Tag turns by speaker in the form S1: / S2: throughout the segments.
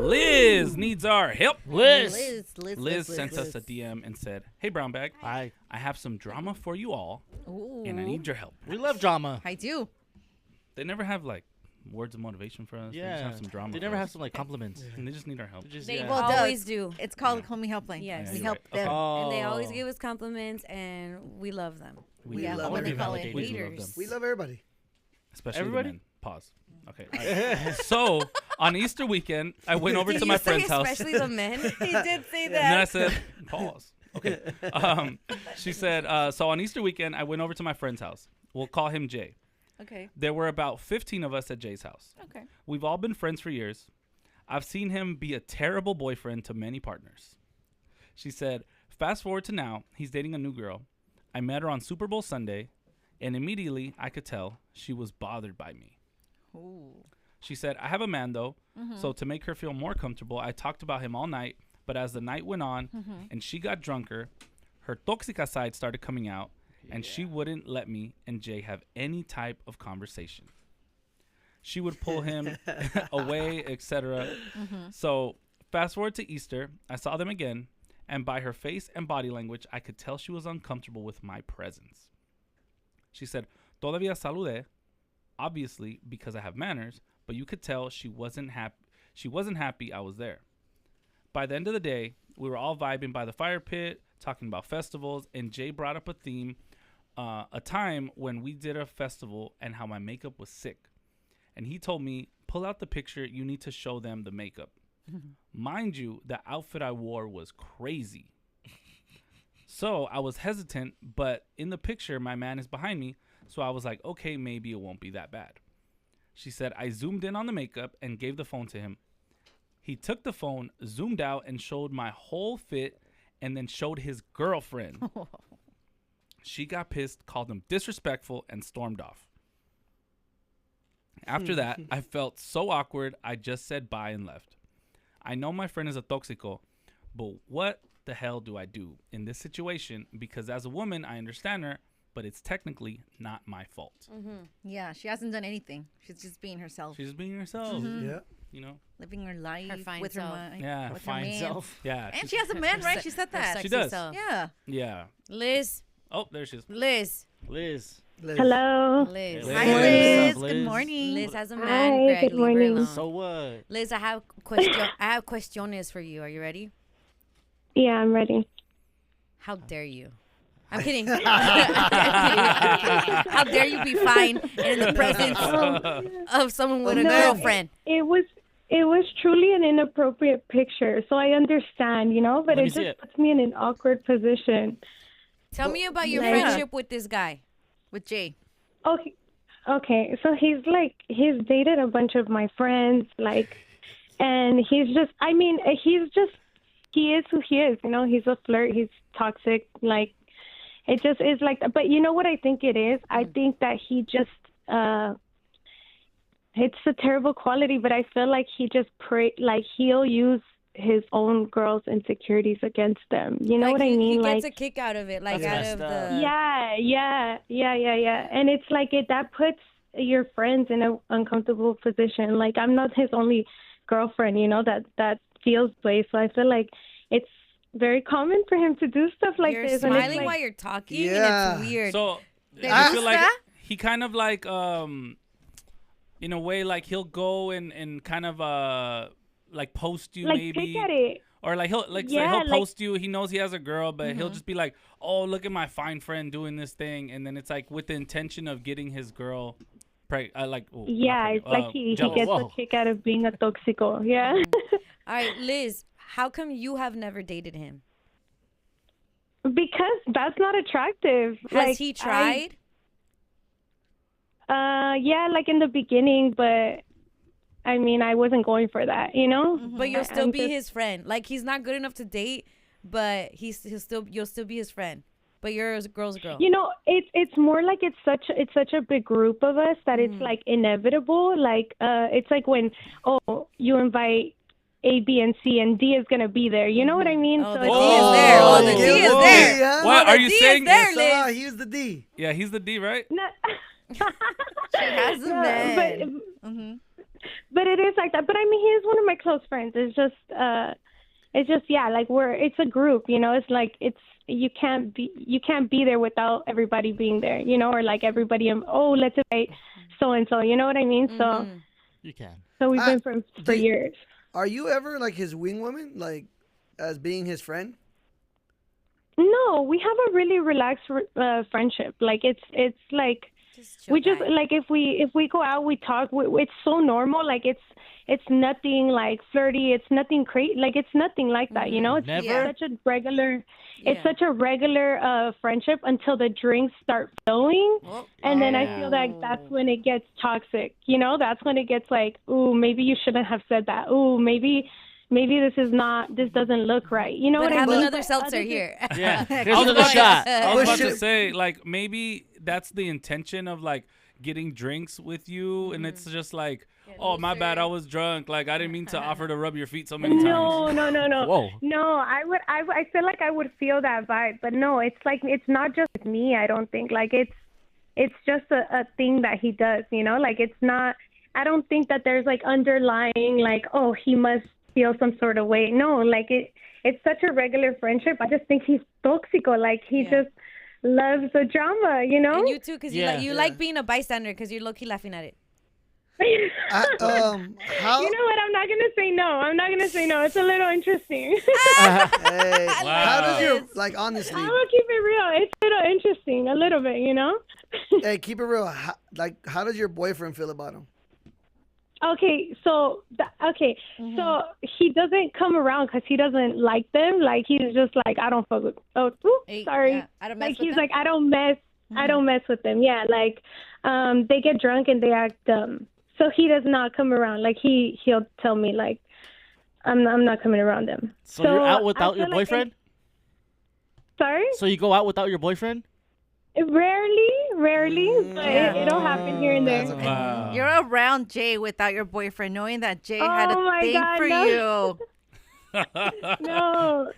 S1: Liz needs our help.
S2: Liz
S1: Sent us a DM and said, "Hey, Brown Bag,
S2: Hi.
S1: I have some drama for you all,
S3: Ooh.
S1: and I need your help."
S2: We love drama.
S3: I do.
S1: They never have like words of motivation for us. They just have some drama.
S2: They
S1: for
S2: never
S1: us.
S2: have some like compliments.
S1: And they just need our help.
S4: They
S3: Well,
S4: always do.
S3: It's called Homie Helpline.
S4: Yes.
S3: We
S1: Yeah,
S3: help
S1: you're right.
S3: them.
S4: And they always give us compliments, and we love them.
S1: We
S3: Yeah,
S1: love
S3: what do they
S1: them.
S3: call it?
S1: We do love
S4: Haters.
S1: them.
S5: We love everybody.
S1: Especially
S2: Everybody?
S1: the men. Pause. Okay. All right. So on Easter weekend, I went over to my friend's house.
S4: Especially the men. He did say
S1: And then I
S4: that.
S1: said, pause. Okay. She said, so on Easter weekend, I went over to my friend's house. We'll call him Jay.
S4: Okay.
S1: There were about 15 of us at Jay's house.
S4: Okay.
S1: We've all been friends for years. I've seen him be a terrible boyfriend to many partners. She said, fast forward to now, he's dating a new girl. I met her on Super Bowl Sunday, and immediately I could tell she was bothered by me.
S3: Ooh.
S1: She said, I have a man, though, so to make her feel more comfortable, I talked about him all night, but as the night went on and she got drunker, her toxica side started coming out, and she wouldn't let me and Jay have any type of conversation. She would pull him away, etc. So fast forward to Easter, I saw them again, and by her face and body language, I could tell she was uncomfortable with my presence. She said, todavía saludé, obviously because I have manners, but you could tell she wasn't happy. She wasn't happy I was there. By the end of the day, we were all vibing by the fire pit, talking about festivals, and Jay brought up a theme, a time when we did a festival and how my makeup was sick. And he told me, pull out the picture, you need to show them the makeup. Mind you, the outfit I wore was crazy. So I was hesitant, but in the picture, my man is behind me, so I was like, okay, maybe it won't be that bad. She said, I zoomed in on the makeup and gave the phone to him. He took the phone, zoomed out, and showed my whole fit, and then showed his girlfriend. She got pissed, called him disrespectful, and stormed off. After that, I felt so awkward, I just said bye and left. I know my friend is a toxico, but what the hell do I do in this situation? Because as a woman, I understand her, but it's technically not my fault.
S3: Yeah, she hasn't done anything. She's just being herself.
S1: She's being herself,
S5: Yeah.
S1: you know?
S3: Living her life
S4: Her fine
S3: with her
S4: self.
S3: mind.
S1: Yeah,
S3: with
S2: Fine
S3: her man.
S2: self.
S1: Yeah.
S3: And she has a man, right? She said
S4: Her
S3: that.
S4: sexy
S1: does.
S4: self.
S3: Yeah.
S1: Yeah.
S4: Liz.
S1: Oh, there she is.
S4: Liz.
S2: Liz.
S6: Hello.
S4: Liz.
S1: Liz.
S3: Hi,
S1: What's
S3: Liz.
S2: up,
S3: Good
S2: Liz?
S3: morning.
S4: Liz has a man.
S6: Hi,
S4: Greg,
S6: good
S4: leave her
S6: morning.
S4: alone.
S2: So what?
S4: Liz, I have questiones for you. Are you ready?
S6: Yeah, I'm ready.
S4: How dare you? I'm kidding. How dare you be fine and in the presence of someone with a girlfriend?
S6: It was truly an inappropriate picture, so I understand, but
S2: Let me
S6: it
S2: see
S6: just
S2: it.
S6: puts me in an awkward position.
S4: Tell me about your
S6: Yeah.
S4: friendship with this guy.
S3: With Jay.
S6: Okay, so he's dated a bunch of my friends, and he is who he is, he's a flirt, he's toxic, it just is like that. But you know what I think it is? I think that he just, it's a terrible quality, but I feel like he just he'll use his own girls' insecurities against them. You know what I mean?
S4: He gets a kick out of it,
S2: That's
S4: out
S2: messed
S4: of
S2: up.
S4: the...
S6: Yeah. And it's that puts your friends in an uncomfortable position. Like, I'm not his only girlfriend, that feels way. So I feel like it's very common for him to do stuff like
S4: You're
S6: this. And it's
S4: smiling while you're talking,
S5: Yeah.
S4: and it's weird.
S1: So,
S4: Did
S1: I
S4: you
S1: feel like
S4: stop?
S1: he kind of in a way, he'll go and kind of post you maybe.
S6: pick at it.
S1: Or he'll say he'll post you. He knows he has a girl, but he'll just be like, "Oh, look at my fine friend doing this thing," and then it's with the intention of getting his girl,
S6: He
S1: jealous.
S6: gets
S2: Whoa.
S6: a kick out of being a toxico. Yeah.
S4: All right, Liz, how come you have never dated him?
S6: Because that's not attractive.
S4: Has he tried?
S6: In the beginning, but I mean, I wasn't going for that,
S4: But you'll still
S6: I'm
S4: be
S6: just-
S4: his friend. He's not good enough to date, but you'll still be his friend. But you're a girl's girl.
S6: It's more like it's such a big group of us that it's inevitable. It's like when you invite A, B, and C, and D is gonna be there. You know what I mean?
S4: Oh,
S6: So
S4: the
S6: it's
S4: D is there. Oh, the D is
S5: Whoa.
S4: there.
S5: Yeah.
S1: What
S4: Oh,
S1: are
S4: the
S1: you
S4: D is
S1: saying?
S4: there, Liz.
S5: He's the D.
S1: Yeah, he's the D, right?
S6: not.
S4: She has a
S6: No,
S4: man.
S6: but it is like that. But I mean, he is one of my close friends. It's just yeah, like it's a group, you know. It's like you can't be there without everybody being there, you know, or like everybody. Let's invite so and so, you know what I mean? So
S2: You can.
S6: so we've been friends for years.
S5: Are you ever like his wing woman, like as being his friend?
S6: No, we have a really relaxed friendship. Like it's like we just like if we go out, we talk. It's so normal. Like it's nothing like flirty. It's nothing crazy. Like it's nothing like that. You know, it's
S2: Never?
S6: such a regular. It's such a regular friendship until the drinks start flowing, and then I feel like that's when it gets toxic. You know, that's when it gets like, ooh, maybe you shouldn't have said that. Ooh, maybe this doesn't look right. You know
S4: But
S6: what I
S4: have
S6: mean?
S4: another seltzer here.
S2: Yeah.
S1: I
S2: Here's
S1: was
S2: another
S1: about
S2: shot.
S1: I was about to
S5: Shit.
S1: say, like, maybe that's the intention of, like, getting drinks with you, and it's just like, oh, my bad, I was drunk. Like, I didn't mean to offer to rub your feet so many times.
S6: No.
S2: Whoa.
S6: No, I feel like I would feel that vibe, but no, it's like it's not just me. I don't think like it's just a thing that he does. You know, like it's not. I don't think that there's like underlying like, oh, he must feel some sort of way. No, like it's such a regular friendship. I just think he's toxico. Like he just loves the drama, you know.
S4: And you too, because you
S5: Yeah.
S4: like being a bystander because you're low-key laughing at it.
S5: How?
S6: You know what? I'm not gonna say no. I'm not gonna say no. It's a little interesting.
S5: Hey,
S1: Wow.
S5: how does your like honestly?
S6: I'm gonna keep it real. It's a little interesting, a little bit, you know.
S5: Hey, keep it real. How does your boyfriend feel about him?
S6: Okay, so so he doesn't come around because he doesn't like them. Like he's just like, I don't fuck with. Sorry.
S4: Yeah, I don't mess
S6: Like
S4: with
S6: he's
S4: them?
S6: like, I don't mess. I don't mess with them. Yeah, like they get drunk and they act dumb. So he does not come around. Like he'll tell me like, I'm not coming around them.
S2: So you're out
S6: I
S2: without your
S6: feel like
S2: boyfriend?
S6: Sorry.
S2: So you go out without your boyfriend?
S6: Rarely, but it'll happen here and there.
S1: Wow.
S3: You're around Jay without your boyfriend, knowing that Jay had
S6: Oh
S3: a
S6: my
S3: thing
S6: God,
S3: for
S6: no.
S3: you.
S6: No.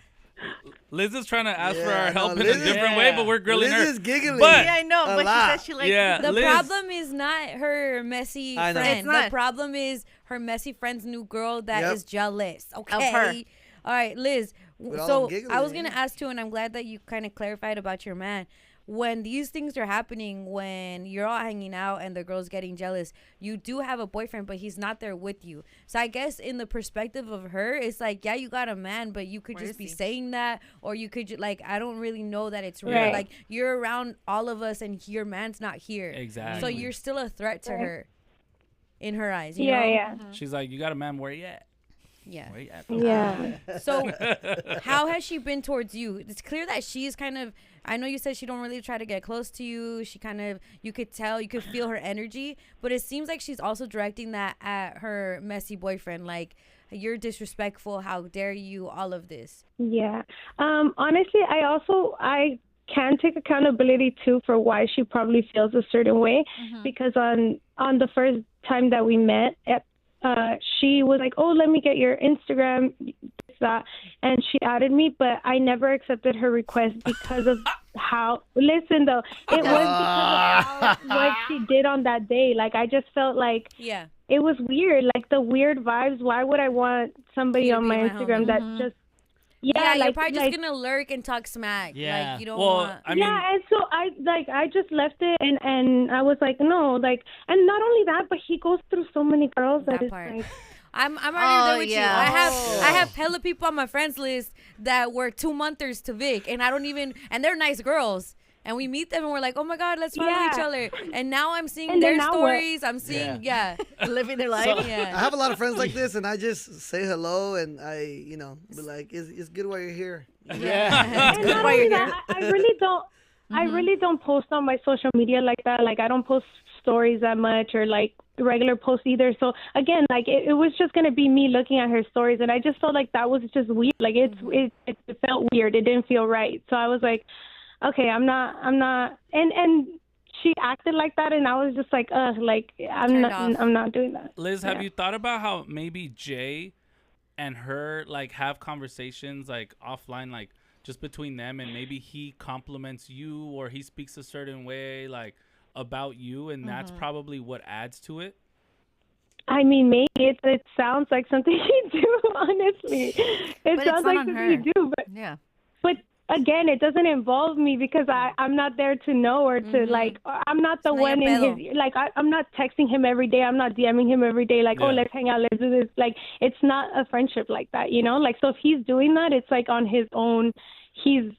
S1: Liz is trying to ask for
S5: Yeah,
S1: our help
S5: no,
S1: in
S5: Liz
S1: a
S5: is-
S1: different way, but we're grilling
S5: Liz
S1: her.
S5: is giggling.
S1: But-
S3: Yeah, I know,
S5: A
S3: but
S5: lot.
S3: she said she likes
S1: Yeah.
S4: The
S1: Liz.
S4: problem is not her messy
S5: I know.
S4: friend.
S3: It's not.
S4: The problem is her messy friend's new girl that is
S5: Yep.
S4: jealous. Okay.
S3: her.
S4: All right, Liz.
S5: With all
S4: So
S5: them giggling,
S4: I was gonna
S5: yeah.
S4: ask too, and I'm glad that you kind of clarified about your man. When these things are happening, when you're all hanging out and the girl's getting jealous, you do have a boyfriend, but he's not there with you. So I guess in the perspective of her, it's like, yeah, you got a man, but you could
S3: Where
S4: just
S3: is
S4: be
S3: he?
S4: saying that, or you could like, I don't really know that it's real.
S6: Right.
S4: Like you're around all of us, and your man's not here.
S1: Exactly.
S4: So you're still a threat to
S6: Right.
S4: her, in her eyes. You
S6: Yeah,
S4: know?
S6: yeah,
S1: She's like, you got a man, where you at?
S4: Yeah.
S1: Where you at?
S6: yeah.
S4: So how has she been towards you? It's clear that she's kind of, I know you said she don't really try to get close to you. She kind of, you could tell, you could feel her energy, but it seems like she's also directing that at her messy boyfriend. Like, you're disrespectful. How dare you? All of this.
S6: Yeah. Honestly, I can take accountability too for why she probably feels a certain way, because on the first time that we met, she was like, "Oh, let me get your Instagram," that, and she added me, but I never accepted her request because of how. Listen though, it was because of what she did on that day. Like I just felt like
S4: Yeah.
S6: it was weird, like the weird vibes. Why would I want somebody
S4: You to
S6: on
S4: be
S6: my
S4: my
S6: Instagram
S4: homie.
S6: that just
S4: Yeah, you're
S6: like,
S4: probably
S6: like,
S4: just gonna lurk and talk smack.
S2: Yeah.
S4: Like you don't
S1: Well,
S4: want.
S1: I mean,
S6: yeah, and so I just left it, and I was like, no, like, and not only that, but he goes through so many girls that
S4: That
S6: it's
S4: part.
S6: like,
S4: I'm already
S3: Oh,
S4: there with you.
S3: yeah.
S4: I have hella people on my friends list that were 2-monthers to Vic, and I don't even, and they're nice girls. And we meet them and we're like, oh my God, let's follow
S6: Yeah.
S4: each other. And now I'm seeing
S6: And then
S4: their
S6: now what?
S4: stories. I'm seeing, yeah.
S3: Living their life.
S5: I
S4: Yeah.
S5: have a lot of friends like this, and I just say hello, and I, be like, it's good while you're here.
S2: Yeah.
S6: and not
S3: why
S6: only
S3: you're
S6: that, I really don't. I really don't post on my social media like that. Like I don't post stories that much or like regular posts either. So again, like it was just gonna be me looking at her stories, and I just felt like that was just weird. Like it felt weird. It didn't feel right. So I was like, okay, I'm not. And she acted like that, and I was just like, like
S4: Turned off.
S6: I'm not doing that.
S1: Liz, have
S6: Yeah.
S1: you thought about how maybe Jay and her like have conversations like offline, like just between them, and maybe he compliments you or he speaks a certain way like about you, and that's probably what adds to it?
S6: I mean, maybe it sounds like something you do. Honestly, it
S3: But it's
S6: sounds
S3: not
S6: like
S3: on
S6: something
S3: her.
S6: you do.
S3: Yeah.
S6: But again, it doesn't involve me because I'm not there to know or to like. I'm not the
S4: It's not
S6: one
S4: your
S6: in
S4: pedo.
S6: his like. I'm not texting him every day. I'm not DMing him every day. Like, oh,
S1: Yeah.
S6: let's hang out. Let's do this. Like, it's not a friendship like that. You know. Like, so if he's doing that, it's like on his own. He's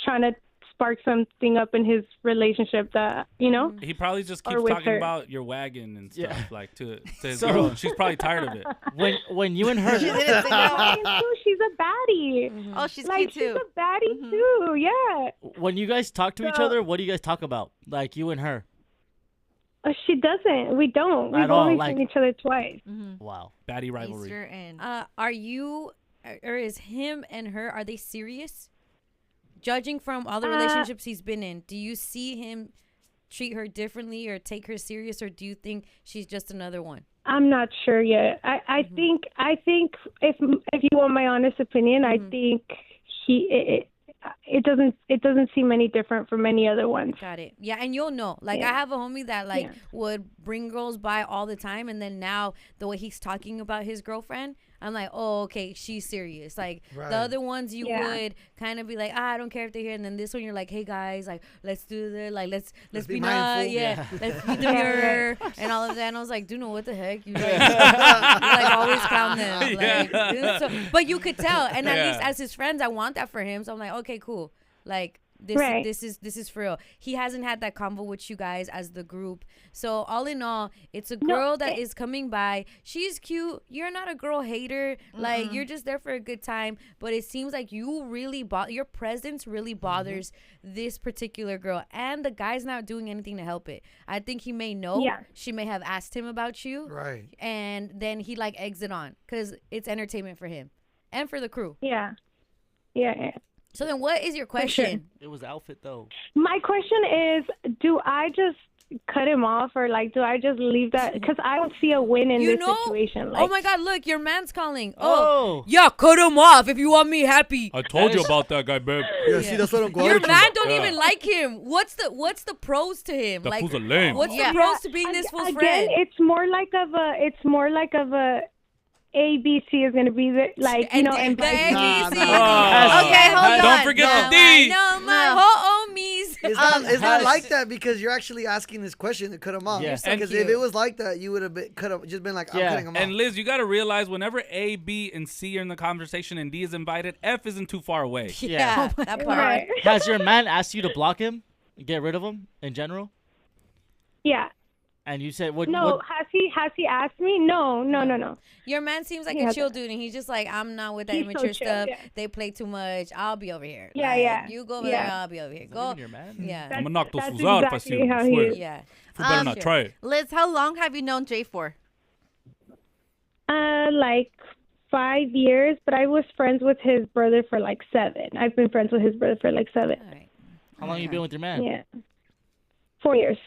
S6: trying to spark something up in his relationship that you know.
S1: He probably just
S6: Or
S1: keeps
S6: with
S1: talking
S6: her.
S1: about your wagon and stuff
S2: Yeah.
S1: like to his
S2: So-
S1: girl, and she's probably tired of it.
S2: When you and her,
S3: She didn't say that.
S6: Too, she's a baddie.
S3: Oh, she's
S6: Like
S3: cute
S6: she's
S3: too.
S6: a baddie too. Yeah.
S2: when you guys talk to each
S6: So-
S2: other, what do you guys talk about? Like you and her.
S6: She doesn't. We don't.
S2: At
S6: We've
S2: all,
S6: only
S2: like-
S6: seen each other twice.
S2: Wow.
S1: Baddie rivalry.
S3: Easter and
S4: Are you, or is him and her, are they serious? Judging from all the relationships he's been in, do you see him treat her differently or take her serious, or do you think she's just another one?
S6: I'm not sure yet. I think if you want my honest opinion, I think it doesn't seem any different from any other ones.
S4: Got it. Yeah, and you'll know. Like,
S6: Yeah.
S4: I have a homie that, like,
S6: Yeah.
S4: would bring girls by all the time, and then now, the way he's talking about his girlfriend, I'm like, oh, okay, she's serious. Like,
S5: Right.
S4: the other ones you
S6: Yeah.
S4: would kind of be like, I don't care if they're here, and then this one you're like, hey, guys, like, let's do this. Like, let's
S5: be
S4: be
S5: mindful.
S4: nice. Yeah, let's be
S6: Yeah,
S4: demure, and all of that. And I was like, dude, no, what the heck? You, like, you, like, always clown them. Like, so, but you could tell, and at least
S1: Yeah.
S4: as his friends, I want that for him. So I'm like, okay, cool. Like,
S6: Right.
S4: this is for real. He hasn't had that convo with you guys as the group. So all in all, it's a girl that is coming by. She's cute. You're not a girl hater. Like, you're just there for a good time. But it seems like you really your presence really bothers this particular girl, and the guy's not doing anything to help it. I think he may know.
S6: Yeah.
S4: She may have asked him about you,
S5: Right.
S4: and then he like exit on because it's entertainment for him and for the crew.
S6: Yeah. Yeah.
S4: So then, what is your
S6: sure.
S4: question?
S2: It was the outfit though.
S6: My question is, do I just cut him off or like do I just leave that? Because I don't see a win in
S4: You
S6: this
S4: know?
S6: situation. Like,
S4: Oh my God! Look, your man's calling.
S2: Oh.
S4: Yeah, cut him off if you want me happy.
S1: I told
S2: That
S1: you
S2: is-
S1: about that guy, babe.
S5: Yeah, see, that's what I'm going
S4: Your
S5: to.
S4: man don't
S1: Yeah.
S4: even like him. What's the pros to him?
S1: That
S4: Like,
S1: fool's a lame.
S4: what's
S3: Yeah.
S4: the pros to being this fool's
S6: again,
S4: friend?
S6: it's more like of a ABC is gonna be the like you know and
S4: the
S6: vice
S4: ABC.
S6: versa.
S1: Oh.
S4: Okay, hold on.
S1: Don't forget the D.
S4: No, my
S3: No.
S4: homies.
S5: It's not like that because you're actually asking this question to cut him off.
S2: Yeah. You're
S4: so
S5: Because if
S4: cute.
S5: it was like that, you would have been just been like, I'm
S2: Yeah.
S5: cutting him off.
S1: And Liz, you got to realize whenever A, B, and C are in the conversation and D is invited, F isn't too far away.
S4: Yeah, that part.
S6: Right.
S2: Has your man asked you to block him, get rid of him in general?
S6: Yeah.
S2: And you said what?
S6: No,
S2: what
S6: has he asked me? No.
S4: Your man seems like
S6: Yeah,
S4: a chill dude, and he's just like, I'm not with that
S6: He's so
S4: immature
S6: chill,
S4: stuff.
S6: yeah.
S4: They play too much. I'll be over here.
S6: Yeah,
S4: Like,
S6: yeah.
S4: You go over
S6: Yeah.
S4: there. I'll be over here.
S2: Is that
S4: Go.
S2: even your man?
S4: Yeah.
S1: I'm going to knock those
S6: That's
S1: fools out if I
S6: exactly
S1: see them.
S6: how
S1: I
S6: he
S1: swear.
S6: is.
S4: Yeah.
S1: You better not
S4: Sure.
S1: try it.
S3: Liz, how long have you known Jay for?
S6: Like 5 years, but I was friends with his brother for like 7. I've been friends with his brother for like 7.
S4: All right.
S2: How long you been with your man?
S6: Yeah. 4 years.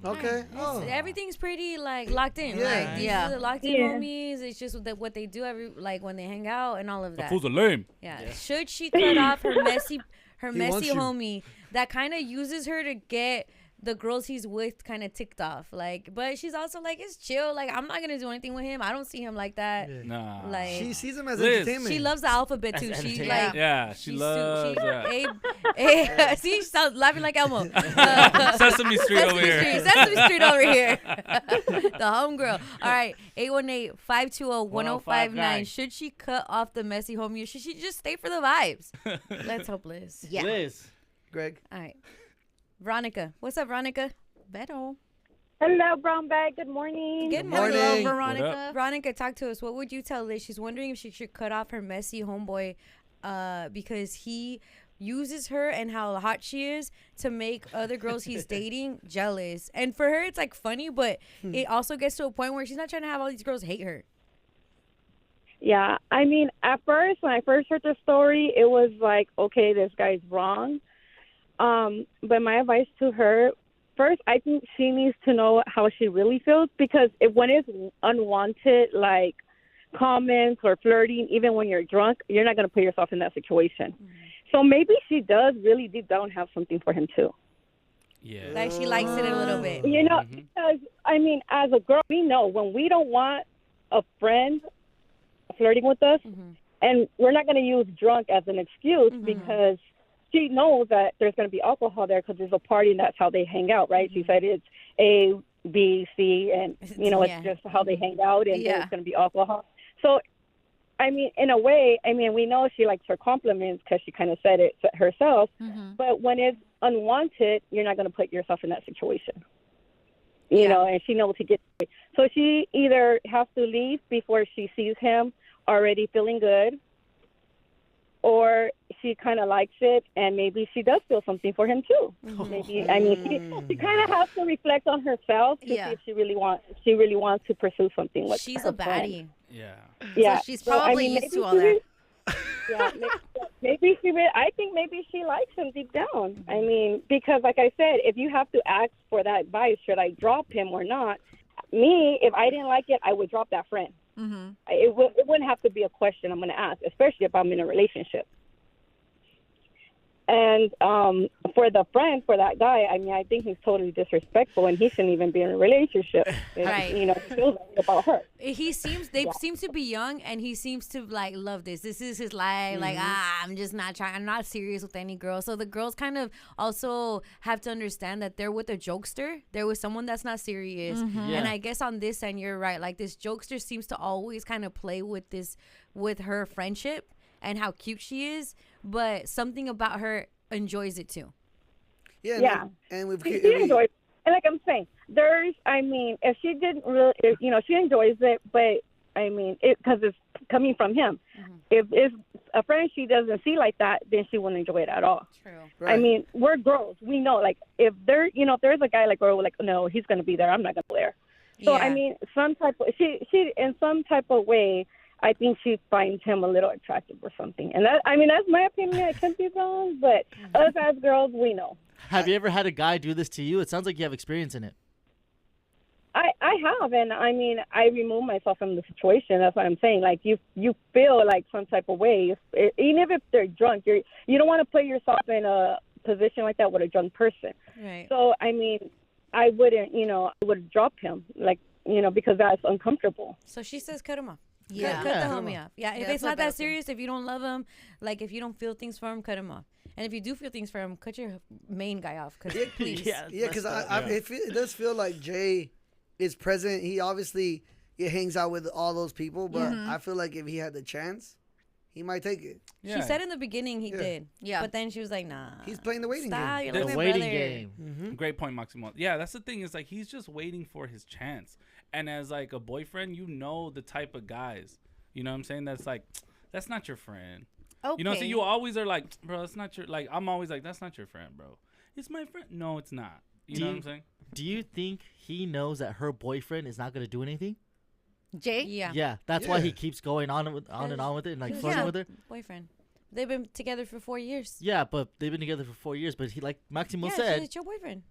S5: Okay. Oh.
S4: Everything's pretty like locked in.
S5: Yeah.
S4: Like, these
S3: Yeah.
S4: are the locked in
S6: Yeah.
S4: homies. It's just what they do like when they hang out and all of
S1: That
S4: that.
S1: fool's a lame.
S4: Yeah. Should she cut off her messy
S5: wants you.
S4: homie that kind of uses her to get the girls he's with kind of ticked off? Like, but she's also like, it's chill. Like, I'm not gonna do anything with him. I don't see him like that.
S5: Yeah.
S4: Like,
S1: Nah.
S5: She sees him as
S1: Liz.
S5: entertainment.
S4: she loves the alphabet too.
S2: That's
S4: She
S2: entertaining.
S4: like.
S1: Yeah, she loves that.
S4: See, she's laughing like Elmo.
S1: Sesame Street over here.
S4: Sesame Street over here. The homegirl. All right, 818-520-1059. Should she cut off the messy homie or should she just stay for the vibes? Let's hope Liz.
S3: Yeah.
S2: Liz.
S5: Greg.
S4: All right. Veronica. What's up, Veronica?
S3: Beto.
S6: Hello, Brown Bag. Good morning.
S4: Good
S5: morning.
S4: morning.
S5: What
S3: Veronica.
S4: Veronica, talk to us. What would you tell Liz? She's wondering if she should cut off her messy homeboy because he uses her and how hot she is to make other girls he's dating jealous. And for her, it's like funny, but it also gets to a point where she's not trying to have all these girls hate her.
S7: Yeah, I mean, at first, when I first heard the story, it was like, okay, this guy's wrong. But my advice to her, first, I think she needs to know how she really feels because when it's unwanted, like comments or flirting, even when you're drunk, you're not going to put yourself in that situation. So maybe she does really deep down have something for him too.
S1: Yeah.
S4: Like she likes it a little bit.
S7: You know, because, I mean, as a girl, we know when we don't want a friend flirting with us, and we're not going to use drunk as an excuse because she knows that there's going to be alcohol there because there's a party and that's how they hang out, right? She said it's A, B, C, and, you know, it's just how they hang out, and there's going to be alcohol. So, I mean, in a way, I mean, we know she likes her compliments because she kind of said it herself, but when it's unwanted, you're not going to put yourself in that situation. You know, and she knows he gets it. So she either has to leave before she sees him already feeling good, or she kind of likes it, and maybe she does feel something for him too. Maybe, I mean, she kind of has to reflect on herself to see if she really wants to pursue something with
S4: She's
S7: her
S4: a baddie.
S7: friend.
S3: So she's probably used to all that.
S7: Yeah, maybe she. I think maybe she likes him deep down. I mean, because like I said, if you have to ask for that advice, should I drop him or not? Me, if I didn't like it, I would drop that friend. It wouldn't have to be a question I'm going to ask, especially if I'm in a relationship. And for the friend, for that guy, I mean, I think he's totally disrespectful, and he shouldn't even be in a relationship.
S4: Right.
S7: You know, he feels about her.
S4: They seem to be young, and he seems to like love this. This is his life. Like, I'm just not trying. I'm not serious with any girl. So the girls kind of also have to understand that they're with a jokester. They're with someone that's not serious. And I guess on this end, you're right. Like, this jokester seems to always kind of play with her friendship and how cute she is, but something about her enjoys it too.
S5: Yeah. And we've
S7: She enjoys it. And like I'm saying, I mean, if she didn't really, you know, she enjoys it, but I mean, because it's coming from him. If it's a friend she doesn't see like that, then she wouldn't enjoy it at all.
S4: True.
S5: Right.
S7: I mean, we're girls. We know, like, if there's a guy like, or like, no, he's going to be there. I'm not going to go there. So, I mean, she in some type of way, I think she finds him a little attractive or something. And that, I mean, that's my opinion. I could be wrong, but us as girls, we know.
S2: Have you ever had a guy do this to you? It sounds like you have experience in it.
S7: I have, and I mean, I remove myself from the situation. That's what I'm saying. Like, you feel like some type of way, even if they're drunk. You don't want to put yourself in a position like that with a drunk person.
S4: Right.
S7: So, I mean, I wouldn't, I would drop him, like, because that's uncomfortable.
S4: So she says cut him off.
S3: Yeah.
S4: Cut the homie off. Yeah, if
S3: that's
S4: it's
S3: what
S4: not that
S3: they'll
S4: serious, if you don't love him, like if you don't feel things for him, cut him off. And if you do feel things for him, cut your main guy off. Cause please.
S5: Yeah, because it does feel like Jay is present. He obviously hangs out with all those people, but I feel like if he had the chance, he might take it.
S4: She said in the beginning he did.
S3: Yeah.
S4: But then she was like, nah.
S5: He's playing the waiting
S4: Stop,
S5: game.
S4: you're like
S2: The
S4: my
S2: waiting
S4: brother.
S2: game.
S1: Great point, Maximo. Yeah, that's the thing, is like he's just waiting for his chance. And as like a boyfriend, you know the type of guys. You know what I'm saying? That's like, that's not your friend.
S3: Okay.
S1: You know, so you always are like, bro, that's not your, like, I'm always like, that's not your friend, bro. It's my friend. No, it's not. You know what I'm saying?
S2: Do you think he knows that her boyfriend is not going to do anything?
S3: Jay?
S4: Yeah.
S2: Yeah, that's why he keeps going on and on with it and like flirting with her.
S4: Boyfriend. They've been together for 4 years.
S2: Yeah, but they've been together for 4 years. But he, like Maximo
S4: Yeah,
S2: said,
S4: it's your boyfriend.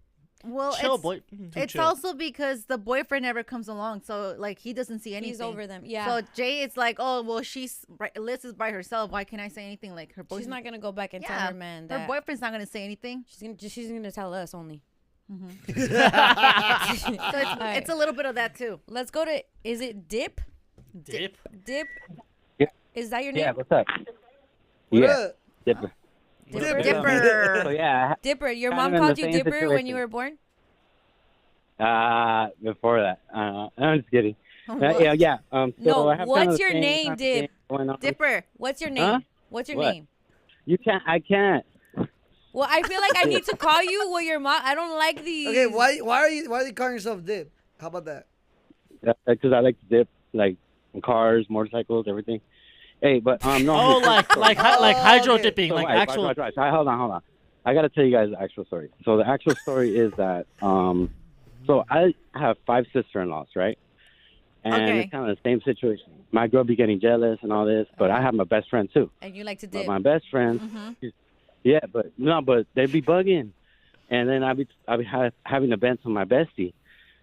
S3: Well,
S2: chill,
S3: it's,
S2: boy.
S3: it's
S2: chill.
S3: also because the boyfriend never comes along, so like he doesn't see anything.
S4: He's over them. Yeah.
S3: So Jay, it's like, oh well, Liz is by herself. Why can't I say anything? Like her boyfriend.
S4: She's not gonna go back and tell her man that
S3: her boyfriend's not gonna say anything.
S4: she's gonna tell us only.
S3: So it's a little bit of that too.
S4: Let's go to. Is it Dip?
S2: Dip.
S4: Dip.
S8: Yeah.
S4: Is that your name?
S8: Yeah, what's up?
S5: What
S8: yeah,
S5: up?
S8: Dipper.
S3: Dipper.
S8: So yeah,
S4: Dipper. Your
S8: kind
S4: mom
S8: of in
S4: called
S8: the
S4: you
S8: same
S4: Dipper when you
S8: situation.
S4: were born?
S8: Before that, I'm just kidding.
S3: What?
S8: Yeah. So
S4: No,
S8: I have
S4: what's
S8: kind of the
S4: your
S8: same
S4: name,
S8: kind of
S4: Dip?
S8: thing going on.
S3: Dipper.
S4: What's your name?
S8: Huh?
S4: What's your
S8: What?
S4: name?
S8: I can't.
S4: Well, I feel like I need to call you with your mom. I don't like these.
S5: Okay, why are you calling yourself Dip? How about that?
S8: Because I like to dip, like in cars, motorcycles, everything. Hey, but no.
S2: Oh, like hydro
S5: okay.
S2: dipping,
S8: So
S2: like
S8: right,
S2: actual.
S8: Right. So hold on. I gotta tell you guys the actual story. So the actual story is that so I have 5 sister-in-laws, right? And
S3: Okay.
S8: it's kind of the same situation. My girl be getting jealous and all this, but I have my best friend too.
S4: And you like to
S8: But
S4: dip.
S8: my best friend, yeah, but they be bugging, and then I be having events with my bestie,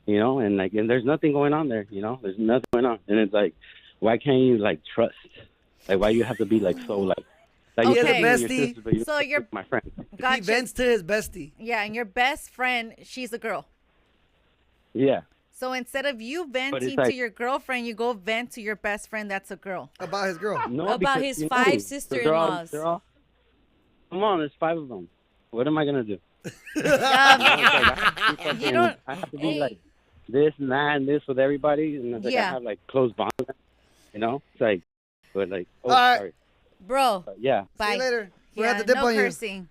S8: and there's nothing going on there, there's nothing going on, and it's like, why can't you like trust? Like, why you have to be like so like Like you
S3: Okay.
S8: said, your
S5: Bestie.
S8: sister, but
S3: So
S8: you're
S3: you're-
S8: my friend.
S5: He
S3: Gotcha.
S5: vents to his bestie
S3: Yeah, and your best friend, she's a girl.
S8: Yeah.
S3: So instead of you venting to
S8: like-
S3: your girlfriend, you go vent to your best friend that's a girl.
S5: about his girl.
S8: No,
S4: About
S8: because,
S4: his
S8: you know,
S4: 5
S8: they're all-
S4: sister-in-laws.
S8: they're all- Come on, there's 5 of them. What am I gonna do?
S3: You
S8: I
S3: don't.
S8: have to be like this and that and this with everybody, and it's like
S3: Yeah.
S8: I have like close bonds with them. You know, it's like, but like, oh,
S5: All right.
S8: sorry.
S4: Bro,
S8: But yeah.
S5: See
S3: Bye.
S5: you later. We
S3: Yeah,
S5: have to dip
S3: no
S5: on you.
S3: cursing.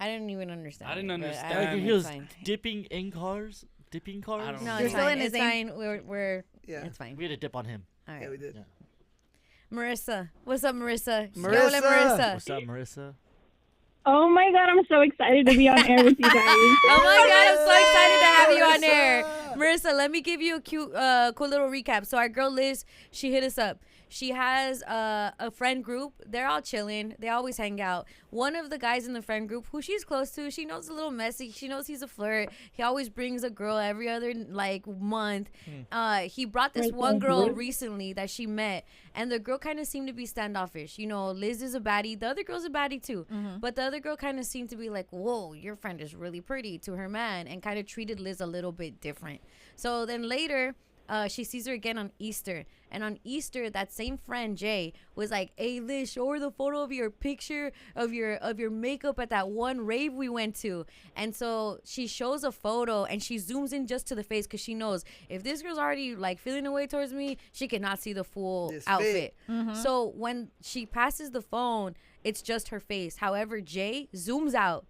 S4: I didn't even understand.
S1: I didn't
S4: it, but
S1: understand.
S2: Like
S1: Damn,
S2: he was
S4: it's fine.
S2: dipping in cars, dipping cars.
S1: I don't
S4: No,
S1: know.
S3: You're
S4: it's
S3: still
S4: fine.
S3: in his
S4: It's
S3: name?
S4: fine. We're
S5: Yeah.
S4: it's fine.
S2: We had to dip on him.
S4: All right.
S5: Yeah, we did.
S2: Yeah.
S4: Marissa, what's up, Marissa?
S5: Marissa.
S4: Marissa.
S2: What's up, Marissa?
S7: Oh my God, I'm so excited to be on air with you guys.
S4: Oh my God, I'm so excited to have you on air. Marissa, let me give you a cute, cool little recap. So our girl Liz, she hit us up. She has a friend group. They're all chilling. They always hang out. One of the guys in the friend group, who she's close to, she knows a little messy. She knows he's a flirt. He always brings a girl every other like month. He brought this one girl recently that she met, and the girl kind of seemed to be standoffish. You know, Liz is a baddie. The other girl's a baddie too. But the other girl kind of seemed to be like, whoa, your friend is really pretty to her man, and kind of treated Liz a little bit different. So then later, she sees her again on Easter. And on Easter, that same friend, Jay, was like, hey, Liz, show her the photo of your picture of your makeup at that one rave we went to. And so she shows a photo and she zooms in just to the face because she knows if this girl's already like feeling away towards me, she cannot see the full
S5: This
S4: outfit. So when she passes the phone, it's just her face. However, Jay zooms out.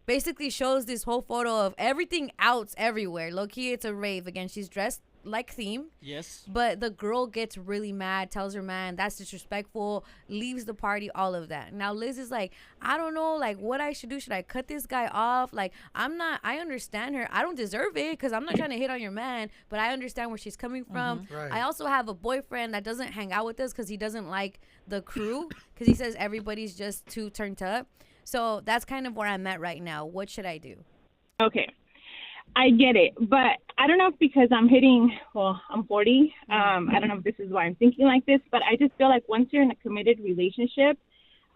S4: Basically shows this whole photo of everything outs everywhere. Low-key, it's a rave. Again, she's dressed like theme.
S2: Yes.
S4: But the girl gets really mad, tells her man that's disrespectful, leaves the party, all of that. Now Liz is like, I don't know, like what I should do. Should I cut this guy off? Like, I understand her. I don't deserve it because I'm not trying to hit on your man, but I understand where she's coming from.
S5: Right.
S4: I also have a boyfriend that doesn't hang out with us because he doesn't like the crew because he says everybody's just too turned up. So that's kind of where I'm at right now. What should I do?
S7: Okay. I get it, but I don't know if because I'm 40. I don't know if this is why I'm thinking like this, but I just feel like once you're in a committed relationship,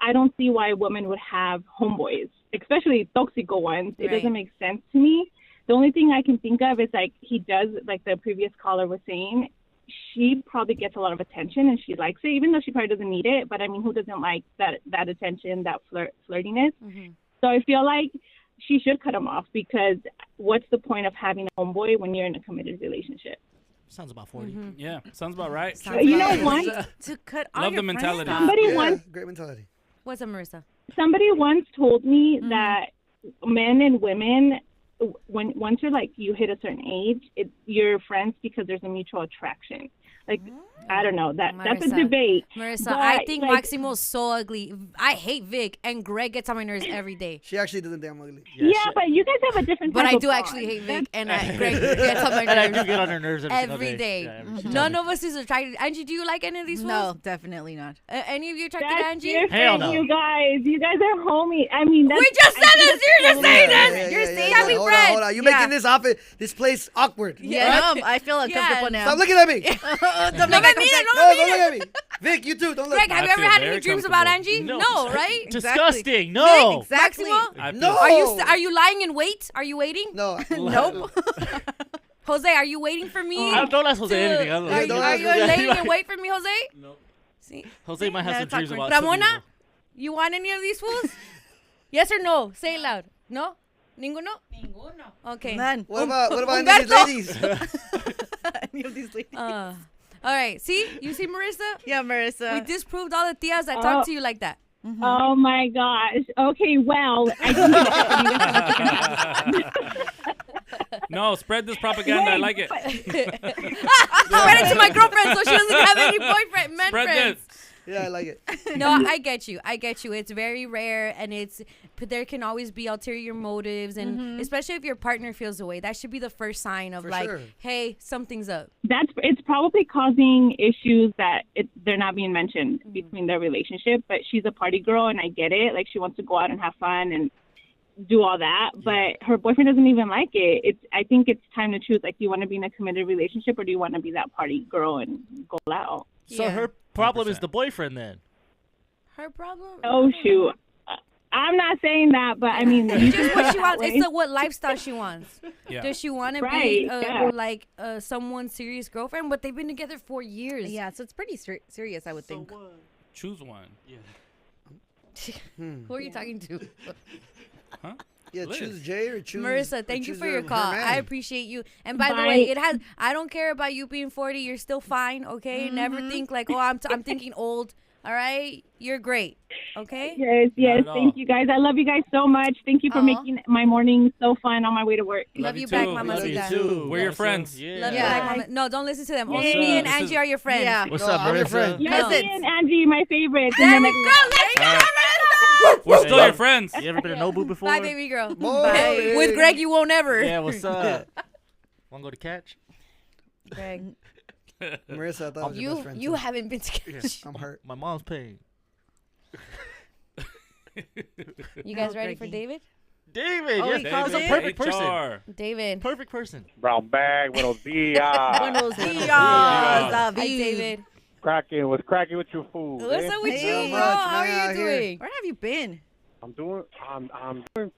S7: I don't see why a woman would have homeboys, especially toxico ones. It
S4: Right.
S7: doesn't make sense to me. The only thing I can think of is like he does, like the previous caller was saying, she probably gets a lot of attention and she likes it, even though she probably doesn't need it. But I mean, who doesn't like that attention, that flirtiness? So I feel like she should cut him off because what's the point of having a homeboy when you're in a committed relationship?
S2: Sounds about 40.
S1: Yeah, sounds about right.
S7: You know what?
S3: To cut all
S1: Love
S3: your
S1: the
S3: friends
S1: mentality.
S3: off.
S7: Somebody
S5: Yeah,
S7: once
S5: great mentality.
S4: What's up, Marissa?
S7: Somebody once told me that men and women, once you're like you hit a certain age, you're friends because there's a mutual attraction. Like I don't know that's a
S4: Marissa.
S7: debate.
S4: Marissa,
S7: But,
S4: I think
S7: like,
S4: Maximo's so ugly. I hate Vic, and Greg gets on my nerves every day.
S5: She actually doesn't damn ugly.
S7: Yeah, but you guys have a different.
S4: But
S7: type
S4: I
S7: of
S4: do actually
S7: bond.
S4: hate Vic, and Greg gets on my
S2: And I do
S4: nerves
S2: get on her nerves
S4: every day.
S2: Yeah, every day.
S4: None of us is attracted. Angie, do you like any of these
S3: No,
S4: fools?
S3: definitely not.
S4: Any of you attracted to
S7: That's
S4: Angie?
S7: different,
S2: Hell no.
S7: you guys. You guys are homies. I mean, that's,
S4: We just said this. You're just saying
S5: Yeah,
S4: this.
S5: yeah,
S4: You're
S5: yeah,
S4: saying
S5: yeah.
S4: that we
S5: Hold on,
S4: friends.
S5: hold on. You're
S3: Yeah.
S5: making this place awkward.
S3: Yeah, no, I feel uncomfortable now.
S5: Stop looking at me.
S3: Don't
S4: No,
S3: make eye
S4: me neither.
S3: contact.
S5: No, don't look at me. Vic, you too. Don't look.
S4: Greg, have
S1: I
S4: you ever
S1: feel
S4: had
S1: very
S4: any dreams about Angie?
S2: No.
S4: No, right?
S2: Disgusting. No.
S3: Exactly.
S4: Maximo?
S1: I feel-
S5: No.
S4: Are you lying in wait? Are you waiting?
S5: No.
S3: Nope.
S4: Jose, are you waiting for me?
S2: Don't ask Jose anything. I don't
S4: Are you,
S2: know.
S4: are you laying in wait for me, Jose?
S1: No.
S4: See,
S2: Jose might have
S3: Now
S2: some
S3: it's
S2: dreams
S3: awkward.
S2: about some
S4: Ramona,
S2: people.
S4: you want any of these fools? Yes or no? Say it loud. No? Ninguno? Ninguno. Okay.
S5: What
S3: None.
S5: about any of these
S4: Humberto.
S5: ladies?
S3: Any of these ladies.
S4: All right. See? You see, Marissa?
S3: Yeah, Marissa.
S4: We disproved all the tias that talk to you like that.
S7: Oh my gosh. Okay, well, I think
S1: No, spread this propaganda. I like it.
S4: Spread it to my girlfriend so she doesn't have any men
S1: Spread
S4: friends.
S1: this.
S5: Yeah, I like it.
S4: No, I get you. It's very rare, and but there can always be ulterior motives, and especially if your partner feels away, that should be the first sign of
S5: For
S4: like,
S5: sure.
S4: hey, something's up.
S7: it's probably causing issues that they're not being mentioned between their relationship. But she's a party girl, and I get it. Like she wants to go out and have fun and do all that, but her boyfriend doesn't even like it. I think it's time to choose. Like, do you want to be in a committed relationship, or do you want to be that party girl and go out?
S2: So
S4: Yeah.
S2: her problem is
S1: 100%.
S2: the boyfriend then.
S4: Her problem?
S7: Oh shoot. I'm not saying that, but I mean,
S4: just what she wants. It's what lifestyle she wants.
S1: Yeah.
S4: Does she want to
S7: Right,
S4: be like someone's serious girlfriend? But they've been together for years.
S3: Yeah, so it's pretty serious, I would think.
S1: Choose one.
S2: Yeah.
S4: Who are you talking to?
S1: Huh?
S5: Yeah,
S1: Liz.
S5: choose Jay or choose.
S4: Marissa,
S5: or
S4: thank you
S5: choose
S4: for your
S5: her
S4: call.
S5: man.
S4: I appreciate you. And by the
S7: Bye.
S4: way, I don't care about you being 40. You're still fine, okay? Never think like, oh, I'm thinking old. All right? You're great. Okay?
S7: Yes.
S1: Not at all.
S7: Thank you guys. I love you guys so much. Thank you for
S4: Aw.
S7: making my morning so fun on my way to work.
S4: Love you
S1: too.
S4: back,
S1: Love
S2: Love you
S4: mamacita.
S2: too.
S1: We're your
S2: Love
S1: friends.
S2: you.
S4: Love you
S3: Yeah.
S4: back, mama. No, don't listen to them.
S7: What's
S4: Only
S7: up?
S4: me and
S1: This
S4: Angie
S1: is-
S4: are your friends.
S3: Yeah.
S2: What's
S5: No,
S2: up,
S5: I'm your
S2: Marissa?
S5: friend.
S7: Yes,
S3: Cousins.
S7: me and Angie, my favorite.
S4: There we go. Let's go, Marissa.
S1: We're still
S2: Hey.
S1: your friends.
S2: You ever been to Nobu before?
S4: Bye, baby girl.
S5: Boy.
S4: With Greg, you won't ever.
S2: Yeah, what's up? Want to go to catch?
S4: Greg,
S5: Marissa, I thought I was your best friend.
S4: you
S5: too.
S4: haven't been together.
S5: I'm hurt.
S2: My mom's paying.
S4: You guys
S3: No,
S4: ready for
S3: Greggy.
S4: David?
S2: David,
S3: Oh,
S2: yeah,
S3: he calls
S2: he's a
S3: in?
S2: perfect person.
S1: HR.
S4: David.
S2: Perfect person.
S9: Brown bag, buenos dias.
S3: Buenos dias,
S4: Hi,
S3: David.
S4: David.
S9: cracking, what's cracking with your food?
S4: What's
S9: eh?
S4: up with
S5: Hey,
S4: you,
S5: not
S4: bro?
S5: much,
S4: How
S5: man,
S4: are
S5: out
S4: you
S5: here.
S4: doing?
S3: Where have you been?
S9: I'm doing